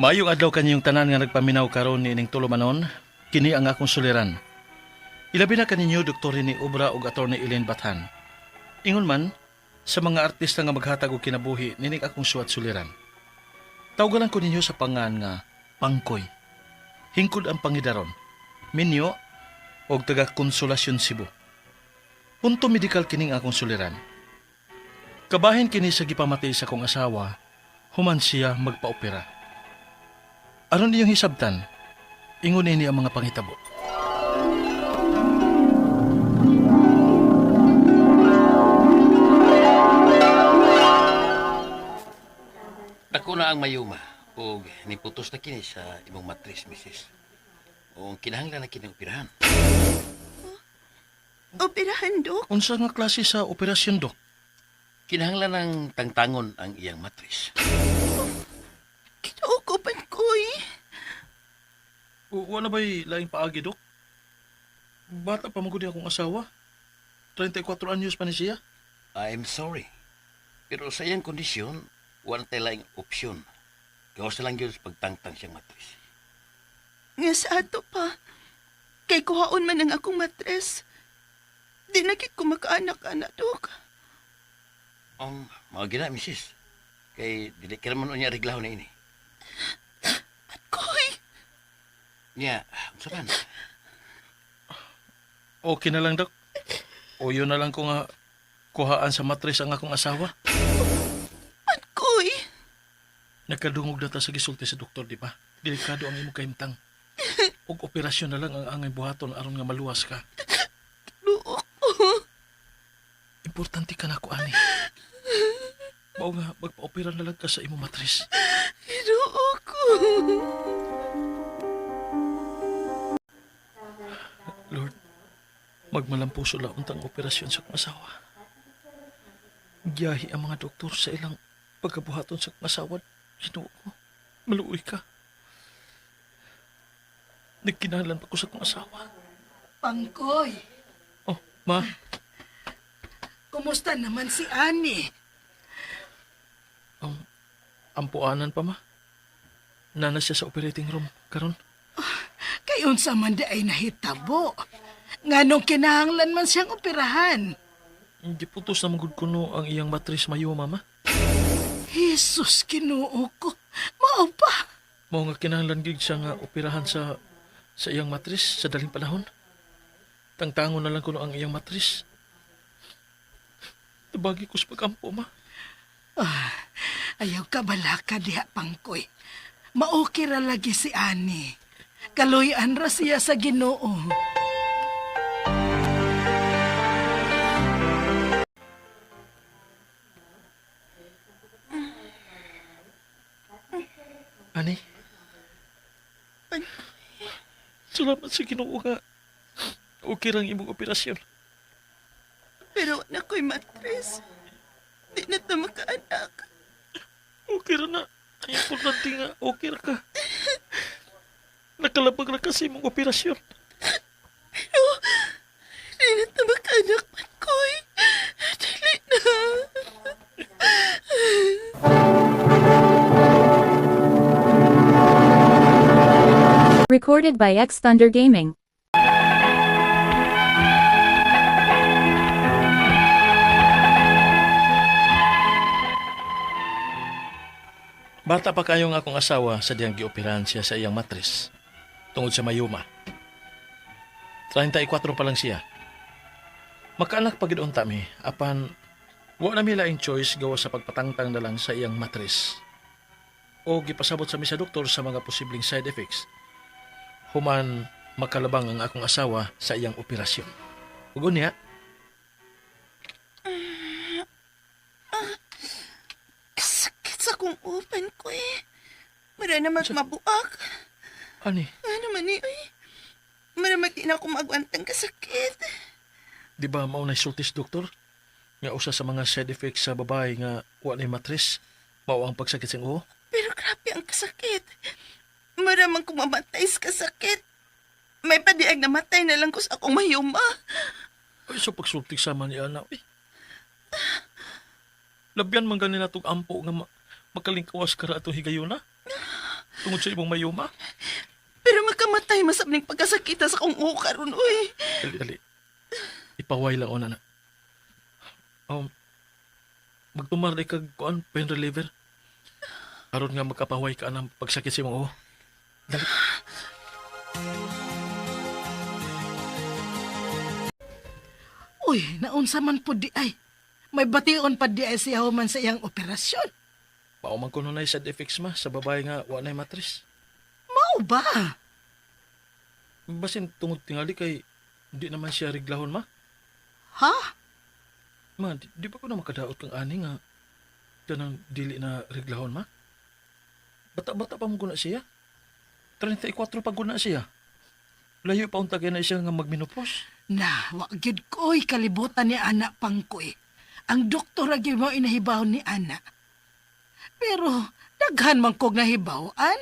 Maayong adlaw kanyang tanan nga nagpaminaw karon niining tulumanon, kini ang akong suliran. Ilabi na kaninyo Dr. ni Obra ug Attorney Elaine Bathan. Ingon man sa mga artista nga maghatag og kinabuhi nining akong suwat suliran. Tawgalan ko ninyo sa pangan nga Pangkoy. Hingkod ang pangidaron, Minyo og taga Konsolasyon Cebu. Punto medikal kining akong suliran. Kabahin kini sa gipamatay sa kong asawa, human siya magpaopera. Aron niyong hisabtan, ingon ini ang mga pangitabo. Ako na ang mayuma o niputos na kini sa imong matris, misis. O kinahanglan na kini operahan. Operahan, Dok? Unsa nga klase sa operasyon, Dok? Kinahanglan ng tangtangon ang iyang matris. Kinaukupan ko'y. Wala ba'y laing paagi, Dok? Bata pa magudi akong asawa. 34 anyos pa ni siya. I'm sorry. Pero sa iyang kondisyon, wala tayo laing opsyon. Gawas na lang yun sa pagtangtang siyang matris. Nga sa ato pa. Kay kuhaon man ang akong matres. Di nakit ko makaanak-anak, Dok. Ang mga gina, misis. Kay dili ka naman niya reglaho na ini. Ko'y. Niya, saban. Okay na lang, Dok. O yun na lang ko nga kuhaan sa matris ang akong asawa. Ko'y. Nagkadungog na ta sa gisulti sa doktor, di ba? Delikado ang imong kahimtang. Og operasyon na lang ang angay buhaton aron nga maluwas ka. Luok. Importante ka na ko, ani. Mao nga, magpa-opera na lang ka sa imong matris. Luok ko. Lord, magmalampuso lang untang operasyon sa kong asawa. Giyahi ang mga doktor sa ilang pagkabuhaton sa kong asawa. Sinuo ko, maluoy ka. Nagkinahalan pa ko sa kong asawa. Pangkoy, Oh, ma, kumusta naman si Ani? ampuanan pa, ma. Nana siya sa operating room, karon. Kayon sa man di ay nahitabo. Nganong kinahanglan man siyang operahan. Hindi putos na magud kuno ang iyang matris mayo, mama. Jesus, Ginoo ko. Mao pa. Mao nga kinahanglan gid siya nga operahan sa iyang matris sa daling panahon. Tangtangon na lang kuno ang iyang matris. Tabagi ko sa pag-ampo, ma. Ayaw ka bala ka diha, Pangkoy. Maokey ra lagi si Ani. Kaluyan ra siya sa Ginoo. Ani? Salamat sa Ginoo nga. Okay lang imong operasyon. Pero na ko'y matres. Di na ta makaanak. Okay ra na. Ang importante nga, okay ra ka. Nakalabag na kasi imong operasyon. Pero di na ta makaanak man ko'y. Dali na. Recorded by X Thunder Gaming. Bata pa kayo nga akong asawa sa diyang gioperahan siya sa iyang matris. Tungod sa mayuma. 34 pa lang siya. Makaanak pa gid unta mi, apan wa na mi laing choice gawa sa pagpatangtang na lang sa iyang matris. O gipasabot sa mi sa doktor sa mga posibleng side effects. Human makalabang ang akong asawa sa iyang operasyon. Ug unya, Sakit sa kong upan ko'y. Mara na magmabuak. ani, Ano man ni, uy. Mara di na ako magwantang kasakit. di ba mao na sultis doktor? Nga usa sa mga side effects sa babae nga wa na matris, mao ang pagsakit sa uho. Pero grabe ang kasakit. Maramang kumamatay sa kasakit. May padiag na matay na lang ko sa akong mayuma. Ay, sa pagsultik sama ni Ana, uy. Labyan man ganin natong ampo nga makalingkawas ka ra atong higayuna. Tungod sa imong mayuma. Pero makamatay masab ning pagkasakita sa kong uka ron, uy. Dali. Ipaway lang ona na. Magtumar di kag kuan pain reliever. Aron nga magkapaway ka ng pagsakit sa imong uho. Dali. Uy, naunsa man po di ay. May bation pa di ay siya man sa iyang operasyon. Pauman ko nun ay side effects ma sa babae nga wa nay matris. Mao ba? Basin tungod tingali kay di naman siya reglahon ma. Ha? Ma, di ba ko na makadaot kang ani nga kanang dili na reglahon ma? Bata-bata pa mo guna siya. 34 pa guna siya. Layo pa untagay na siya nga magminopos. Na, wa gyud ko'y kalibutan ni anak pangkoy. Ang doktor agi mo inahibaw ni anak. Pero daghan man kog nahibawan.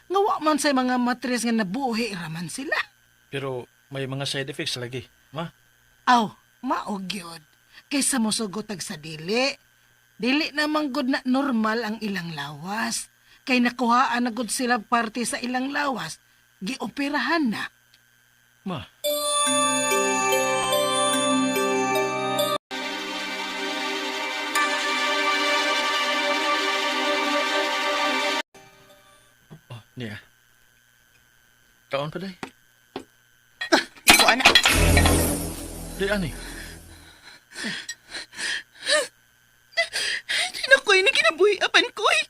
Nga wa man sa mga matres nga nabuhi raman sila. Pero may mga side effects lagi, ma. Aw, mao gyud. Kaysa mo sugotag sa dili. Dili namang gud na normal ang ilang lawas. Kay nakuhaan na gud sila parte sa ilang lawas. Gioperahan na. Ma. Oh, niya. Kaon pa day. Iko, anak. Di ani. Di na ko'y na kinabuhi apan ko'y.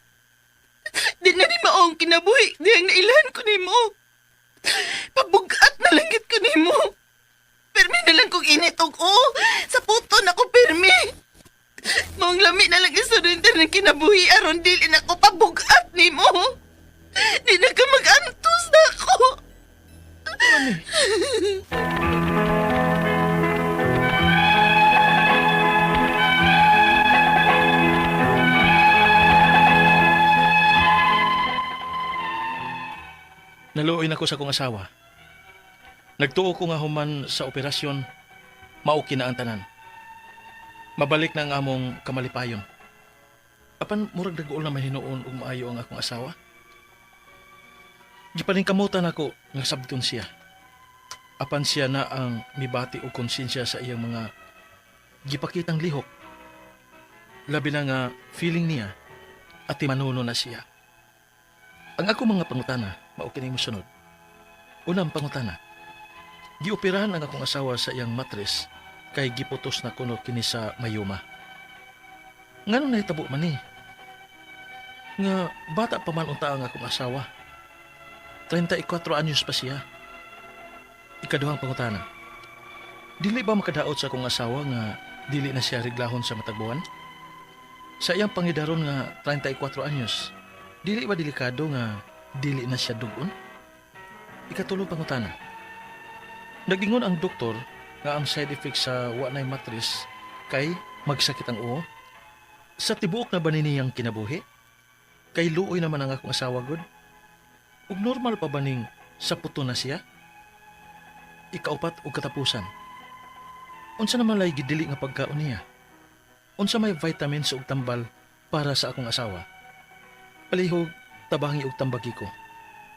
Di na ni maong kinabuhi. Di ang nailan ko ni mo. Pabugat na langit ko ni mo. Permi na lang kong initog o. Sa puto na ko permi. Maong lami na lang isurrender ng kinabuhi aron dili na ko pabugat ni mo. Di na ka mag-antos na ako. Naluoy na ko sa kong asawa. Nagtuo ko nga human sa operasyon, mauki na ang tanan. Mabalik na ang among kamalipayon. Apan murag dagool na mahinuon ug maayo ang akong asawa. Gipaningkamutan ako nga sabton siya. Apan siya na ang mibati og konsensya sa iyang mga gipakitang lihok. Labi na nga feeling niya at timanuno na siya. Ang ako mga pangutana, mao kini mosunod. Unang pangutana, gioperahan ang akong asawa sa iyang matres kay giputos na kuno kini sa mayuma. Ngano nahitabo man ni? Nga bata pa man unta ang akong asawa. 34 anyos pa siya. Ikaduhang pangutana, dili ba makadaot sa akong asawa nga dili na siya reglahon sa matag buwan? Sa iyang pangidaron nga 34 anyos, dili ba delikado nga dili na siya dugon? Ikatulong pangutana. Nagingon ang doktor nga ang side effect sa wa nay matris kay magsakit ang uho. Sa tibuok na ba niniyang kinabuhi? Kay luoy naman ang akong asawa gud. Ug normal pa ba ning sa puto na siya? Ikaupat ug katapusan. Unsa naman lay gidili nga pagkaon niya? Unsa may vitamins ug tambal para sa akong asawa? Palihog, tabangi ug tambagi ko.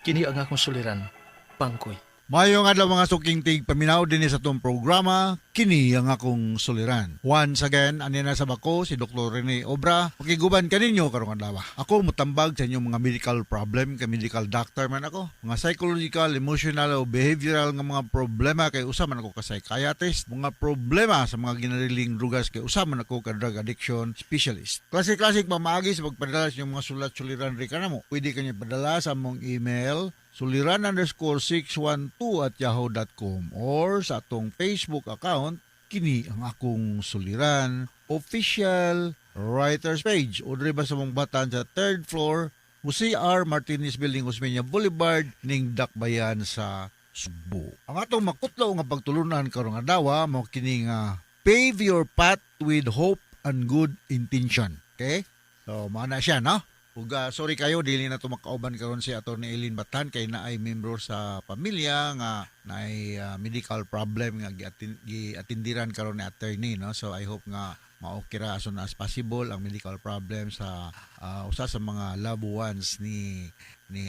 Kini ang akong suliran, pangkoy. Mayong adlaw mga suking tig paminaw din sa tong programa, kini ang akong suliran. Once again, ani na sa bako si Dr. Rene Obra. Pakiguban kaninyo karong adlaw. Ako mutambag sa inyong mga medical problem, kay medical doctor man ako. Mga psychological, emotional o behavioral nga mga problema kay usa man ako ka psychiatrist. Mga problema sa mga ginariling drugas kay usa man ako ka drug addiction specialist. Classic pamaagi sa pagpadala sa inyong mga sulat-suliran ri kanamo. Pwede kanyo padala sa among email suliran_612@yahoo.com or sa atong Facebook account, kini ang akong suliran official writers page o diri ba sa mong batan sa 3rd floor C.R. Martinez Building, Osmeña Boulevard, ning Dakbayan sa Subo. Ang atong makutlaw nga pagtulunan karong adlaw mao kini nga pave your path with hope and good intention. Okay? So, mana siya, no? Ug sorry kayo dili na to makauban karon si Atty. Eileen Batan kay naay membro sa pamilya nga naay medical problem nga giatindiran karon ni attorney, no. So I hope nga maokira as soon as possible ang medical problem sa usa sa mga loved ones ni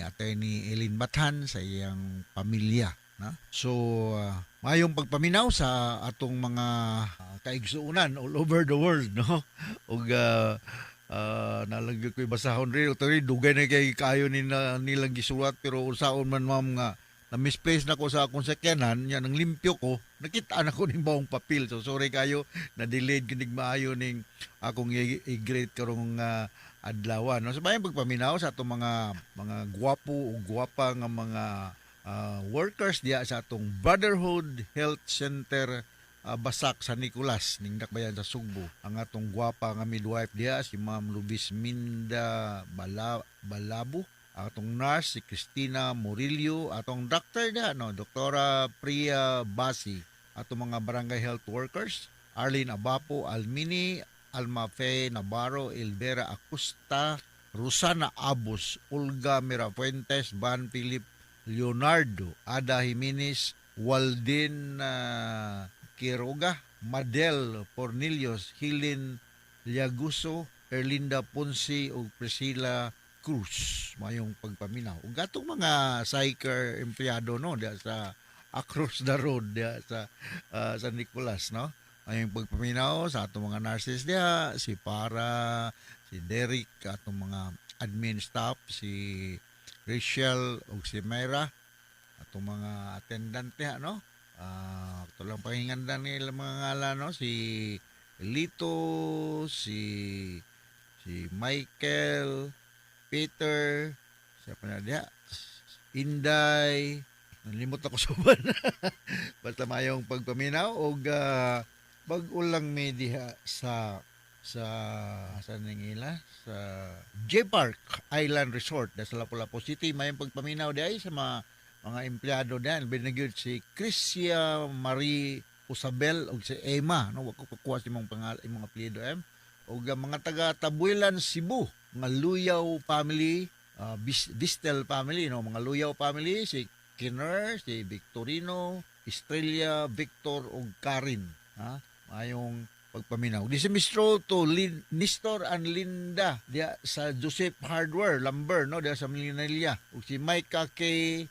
Attorney Eileen Bathan sa iyang pamilya na. So mayong pagpaminaw sa atong mga kaigsuunan all over the world, no. Ug nalagyo ko'y basahon rin. Ito rin, dugay na kay kayo nilang gisulat, pero usaon man ma'am nga, na-misplace na ko sa akong sakyanan, yan, ang limpyo ko, nakita na ko ng bawang papel. So, sorry kayo, na-delayed kinig maayo ning akong i-grade karong adlawan. No? So, bayang pagpaminaw sa atong mga gwapo o gwapa nga mga workers diya sa atong Brotherhood Health Center Basak sa Nicolas ning Dakbayan sa Sugbo. Ang atong gwapa nga midwife diya si Ma'am Lubis Minda Balabo, atong nurse si Cristina Murillo, atong doctor diya no, Doktora Priya Basi, atong mga barangay health workers Arlene Abapo, Almini, Alma Fe Navarro, Elvera Acosta, Rosana Abos, Olga Mirafuentes, Van Philip Leonardo, Ada Jimenez, Waldin Quiroga, Madel Pornilios, Hilin Liaguso, Erlinda Ponce ug Priscilla Cruz. Mayong pagpaminaw. Ug atong mga psycher empleyado no diya sa across the road diya sa San Nicolas no. Mayong pagpaminaw sa atong mga nurses diya, si Para, si Derek, atong mga admin staff, si Rachel ug si Myra, atong mga attendant diya no. Ito lang pahingandan nila mga ngalan no, si Lito, si Michael, Peter, siapa na diya, Inday, nalimot ako sa uban. Basta mayong pagpaminaw o bag-ulang media sa saan nila sa J-Park Island Resort sa Lapu-Lapu City. Mayong pagpaminaw diay sa mga empleyado diyan, binagyod si Crisia Marie Usabel o si Emma, no, wako kukuha si mong pangalan, imong apelyido o mga taga Tabuelan, Cebu, mga Luyaw family, Distel family, no, mga Luyaw family, si Kinner, si Victorino, Estrella, Victor o Karin, ha, mayong pagpaminaw. Di si Mistro to Nistor and Linda dia sa Joseph Hardware Lumber, no, dia sa Milinilla, o si Micah Kay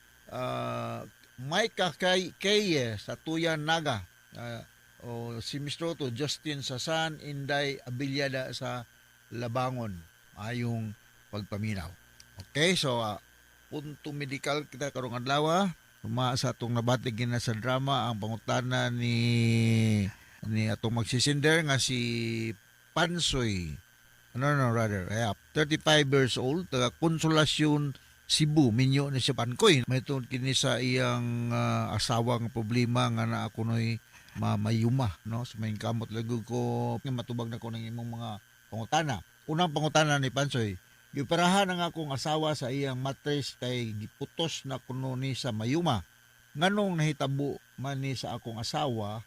sa Tuyan Naga, o si Mr. to Justin Sasan, Inday Abiliada sa Labangon. Ayong pagpaminaw. Okay, so punto medical kita karong adlaw. Tuma sa atong nabatig na sa drama ang pangutana ni atong magsisinder nga si Pansoy. 35 years old, taga Konsolasyon Cebu, minyo ni si Pankoy. May tungod kini sa iyang asawang problema nga na ako noy mayuma, no? So may kamot lagog ko, matubag na ko ng imong mga pangutana. Unang pangutana ni Pansoy, giparahan ang akong asawa sa iyang mattress kay giputos na kuno ni sa mayuma. Nganong nahitabo man ni sa akong asawa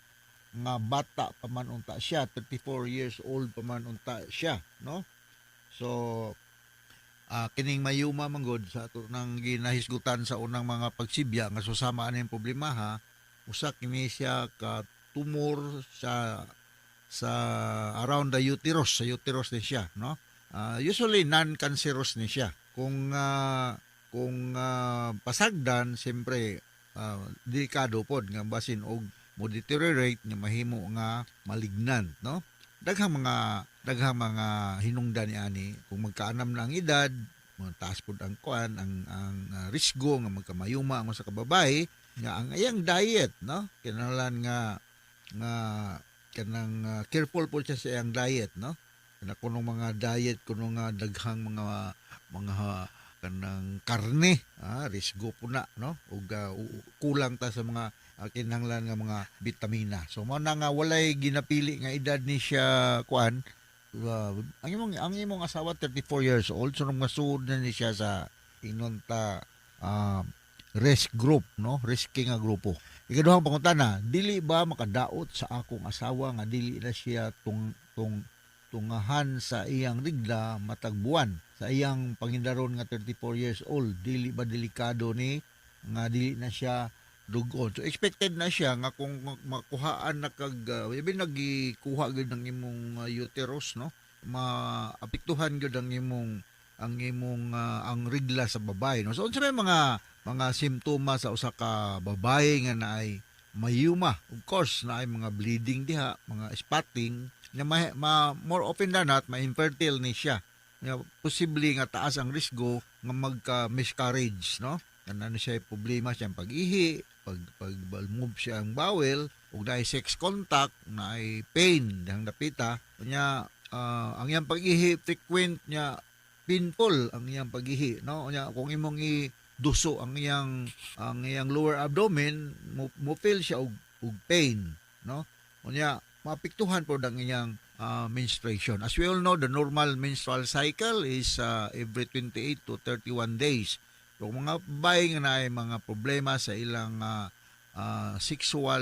nga bata pa man unta siya, 34 years old pa man unta siya, no? So kining mayuma manggod sa ato nang ginahisgutan sa unang mga pagsibya nga susama aning problema ha, usa kini siya ka tumor sa around the uterus, sa uterus ni siya, no. Usually non-cancerous ni siya. Kung pasagdan siyempre delikado pod nga basin og mo deteriorate nga mahimo nga malignant, no. Daghang mga hinungdan ni ani kung magkaanam na ang edad, taas pud ang kuan ang risgo nga magkamayuma ang sa kababae nga ang iyang diet, no, kinahanglan nga kanang careful po siya sa iyang diet, no. Kana kuno mga diet kuno nga daghang mga kanang karne, risgo po na, no, ug kulang ta sa mga kinahanglan nga mga bitamina. So mao na nga walay ginapili nga edad ni siya kuan. Ang imong asawa 34 years old, so nung masuod na ni siya sa inunta risk group, no, risky nga grupo. Ikaduhang pangutana, dili ba makadaot sa akong asawa nga dili na siya tungahan sa iyang rigla matag buwan sa iyang pangindaron nga 34 years old? Dili ba delikado ni nga dili na siya dugon. So expected na siya nga kung makuhaan na kag even nagikuha gyud ng imong uterus, no, maapektuhan gyud ang regla sa babae, no. So unsa may mga simptomas sa usa ka babae nga naay mayuma? Of course naay mga bleeding diha, mga spotting na more often than not ma-infertile ni siya. Nga posible nga taas ang risgo nga magka-miscarriage, no. Ano siya problema siya ang pag-ihi, pag move siya ang bowel, ug naay sex contact, naay pain dihang dapita. Nya ang iyang pag-ihi frequent nya, painful ang iyang pag-ihi, no. Nya kung imong duso ang iyang lower abdomen, mo feel siya og pain, no. Nya maapektuhan pod ang iyang menstruation. As we all know, the normal menstrual cycle is every 28 to 31 days. So, mga babae nga na ay mga problema sa ilang sexual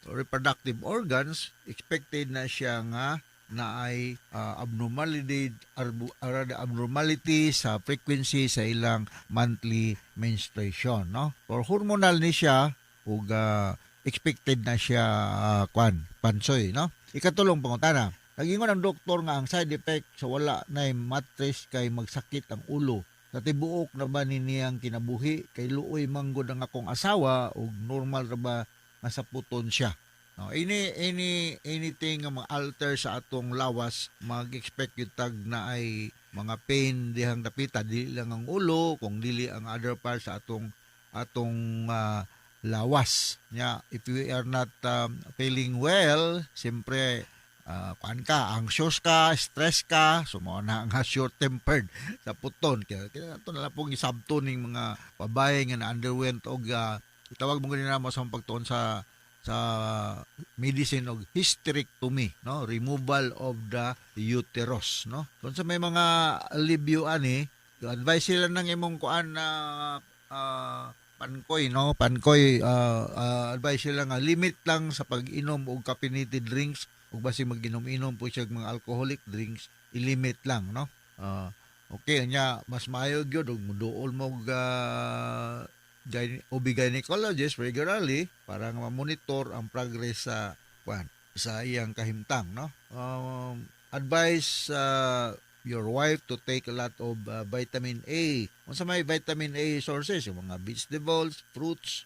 reproductive organs, expected na siya nga na ay abnormality sa frequency sa ilang monthly menstruation, no. For hormonal ni siya ug expected na siya pansoy, no. Ikatulong pangutana, nagingon ang doktor nga ang side effect sa wala na mattress kay magsakit ang ulo. Sa tibuok na ba niyang kinabuhi kay luoy manggod ang akong asawa ug normal ra ba nga saputon siya. No, anything nga mag-alter sa atong lawas, mag-expect yung tag na ay mga pain dihang dapita, dili lang ang ulo, kung dili ang other part sa atong lawas. If we are not feeling well, siyempre anxious ka, stress ka, so mo na nga short-tempered sa puton. Kaya ito na lang pong isabto ng mga babae nga na-underwent o itawag mo ganyan mo sa pagtuon sa medicine og hysterectomy, no, removal of the uterus, no. Kung sa may mga alibyo ani, advice sila nang imong kuan na pankoy, no, advice sila nga limit lang sa pag-inom og caffeinated drinks ug basi mag-inom-inom po siya mga alcoholic drinks, i-limit lang, no. Okay nya mas maayo gyud ug muduol mo OB-gynecologist regularly para nga ma-monitor ang progress sa iyang kahimtang, no. Advise your wife to take a lot of vitamin A. Unsa may vitamin A sources, yung mga vegetables, fruits,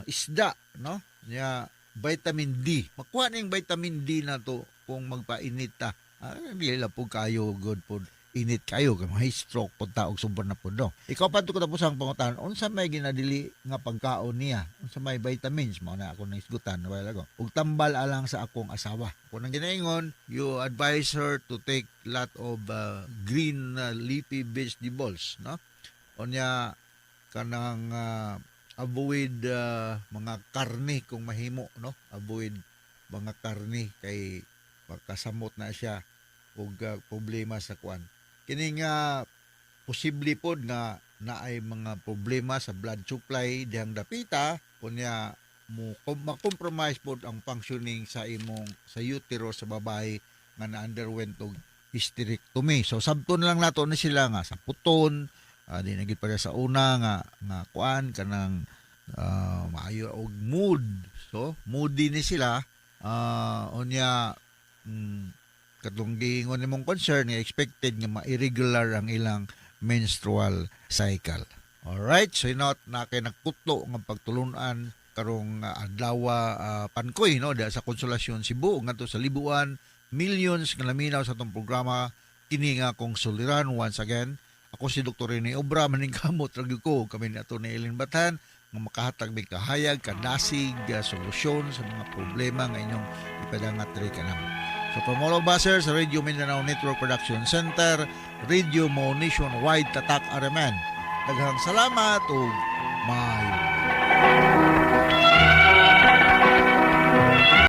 isda, no. Nya vitamin D. Makuha ning vitamin D na to kung magpainit ta. Hindi lang po kayo good po init kayo kay may stroke po ta og subor na pod, no. Ikaw pa to ko tapos ang pangutan, unsa may ginadili nga pagkaon niya? Unsa may vitamins mo na ako naisgutan na wala ko. Ug tambal alang sa akong asawa. Kung nang ginaingon, you advise her to take lot of green leafy vegetables, no. Onya kanang avoid mga karne kung mahimo, no. Avoid mga karne kay makasamot na siya og problema sa kuan. Kini nga posible pod nga naay mga problema sa blood supply dihang dapita kunya ma-compromise pod ang functioning sa uterus sa babae nga na-underwent og hysterectomy. So sabton lang nato ni sila nga sa puton, di na gid para sa una nga kuan kanang maayo og mood. So moody ni sila unya katong giingon nimong concern nga expected nga ma-irregular ang ilang menstrual cycle. Alright, so na kay nagputlo nga pagtulunan karong adlaw pankoy, no, da sa Konsolasyon Cebu ngadto sa libuan, millions nga laminaw sa atong programa kini nga kong suliran. Once again, ako si Dr. Rene Obra, maningkamot ra gyud ko kami ni ato ni Eileen Batan nga makahatag mig kahayag, kadasig, solusyon sa mga problema nga inyong ipadangat diri kanamo. So from all of us here sa Radio Mindanao Network Production Center, Radio Mo Nationwide Tatak Araman, daghang salamat ug maayo.